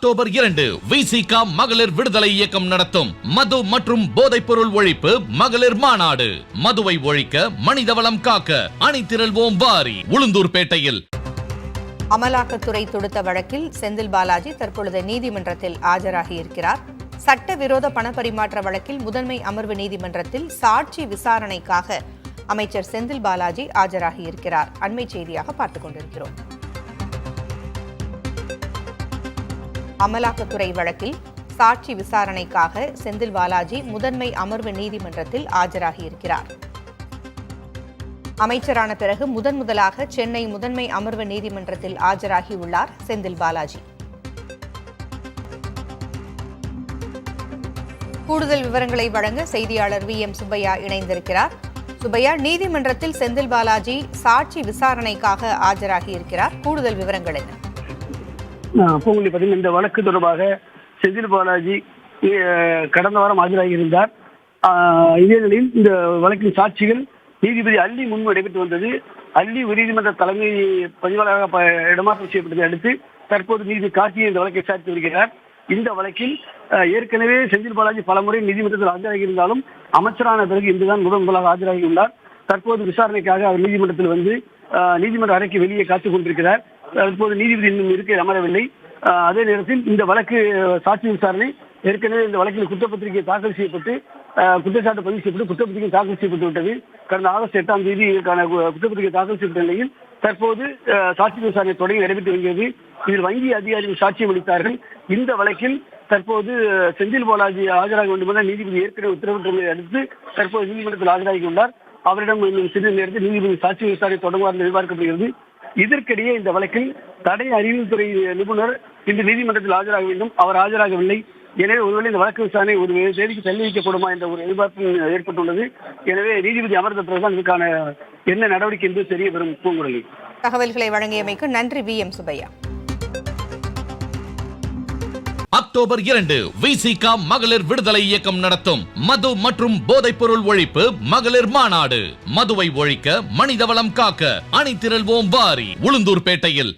October 2 விசிக மகளிர் விடுதலை இயக்கம் நடத்தும் மது மற்றும் போதைப் பொருள் ஒழிப்பு மகளிர் மாநாடு. மதுவை ஒழிக்க, மனிதவளம் காக்க அணிதிரள்வோம் வாரி. உளுந்தூர்பேட்டையில் அமலாக்கத்துறை தொடுத்த வழக்கில் செந்தில் பாலாஜி தற்பொழுது நீதிமன்றத்தில் ஆஜராகியிருக்கிறார். சட்டவிரோத பணப்பரிமாற்ற வழக்கில் முதன்மை அமர்வு நீதிமன்றத்தில் சாட்சி விசாரணைக்காக அமைச்சர் செந்தில் பாலாஜி ஆஜராகியிருக்கிறார். அண்மை செய்தியாக பார்த்துக் கொண்டிருக்கிறோம். அமலாக்கத்துறை வழக்கில் சாட்சி விசாரணைக்காக செந்தில் பாலாஜி முதன்மை அமர்வு நீதிமன்றத்தில் ஆஜராகியிருக்கிறார். அமைச்சரான பிறகு முதலாக சென்னை முதன்மை அமர்வு நீதிமன்றத்தில் ஆஜராகியுள்ளார் செந்தில் பாலாஜி. கூடுதல் விவரங்களை வழங்க செய்தியாளர் VM சுப்பையா இணைந்திருக்கிறார். சுப்பையா, நீதிமன்றத்தில் செந்தில் பாலாஜி சாட்சி விசாரணைக்காக ஆஜராகியிருக்கிறார். கூடுதல் விவரங்கள் என்ன? இந்த வழக்கு தொடர்பாக செந்தில் பாலாஜி கடந்த வாரம் ஆஜராகியிருந்தார். இதே நிலையில் இந்த வழக்கின் சாட்சிகள் நீதிபதி அள்ளி முன்பு நடைபெற்று வந்தது. அள்ளி உயர்நீதிமன்ற தலைமை பதிவாளராக இடமாற்றம் செய்யப்பட்டதை அடுத்து தற்போது நீதிபதி கார்த்திகை இந்த வழக்கை விசாரித்து வருகிறார். இந்த வழக்கில் ஏற்கனவே செந்தில் பாலாஜி பலமுறை நீதிமன்றத்தில் ஆஜராகியிருந்தாலும் அமைச்சரான பிறகு இன்றுதான் முதலாக ஆஜராகியுள்ளார். தற்போது விசாரணைக்காக அவர் நீதிமன்றத்தில் வந்து நீதிமன்ற அறைக்கு வெளியே காத்துக் கொண்டிருக்கிறார். தற்போது நீதிபதி இன்னும் இருக்க அமரவில்லை. அதே நேரத்தில் இந்த வழக்கு சாட்சி விசாரணை ஏற்கனவே இந்த வழக்கில் குற்றப்பத்திரிகை தாக்கல் செய்யப்பட்டு குற்றச்சாட்டு பதிவு செய்யப்பட்டு குற்றப்பத்திரிகை தாக்கல் செய்யப்பட்டு விட்டது. கடந்த ஆகஸ்ட் 8ஆம் தேதி இதற்கான குற்றப்பத்திரிகை தாக்கல் செய்யப்பட்ட நிலையில் தற்போது சாட்சி விசாரணை தொடங்கி நடைபெற்று வருகிறது. இதில் வங்கி அதிகாரிகள் சாட்சியம் அளித்தார்கள். இந்த வழக்கில் தற்போது செந்தில் பாலாஜி ஆஜராக வேண்டும் என நீதிபதி ஏற்கனவே உத்தரவிட்டதை அடுத்து தற்போது நீதிமன்றத்தில் ஆஜராகியுள்ளார். அவரிடம் சிறிது நேரத்தில் நீதிபதி சாட்சி விசாரணை தொடங்குவார் என்று எதிர்பார்க்கப்படுகிறது. இதற்கிடையே இந்த வழக்கில் தடை அறிவியல் துறை நிபுணர் இன்று நீதிமன்றத்தில் ஆஜராக வேண்டும். அவர் ஆஜராகவில்லை. எனவே ஒருவேளை இந்த வழக்கு விசாரணை ஒரு தேதிக்கு தள்ளி வைக்கப்படுமா என்ற ஒரு எதிர்பார்ப்பு ஏற்பட்டுள்ளது. எனவே நீதிபதி அமர்ந்த பிறகுதான் இதுக்கான என்ன நடவடிக்கை என்று தெரிய வரும். பூங்குழலி, தகவல்களை வழங்கியமைக்கு நன்றி. VM சுப்பையா. அக்டோபர் 2 விசிக மகளிர் விடுதலை இயக்கம் நடத்தும் மது மற்றும் போதைப் பொருள் ஒழிப்பு மகளிர் மாநாடு. மதுவை ஒழிக்க, மனிதவளம் காக்க அணிதிரள்வோம் வாரி. உளுந்தூர்பேட்டையில்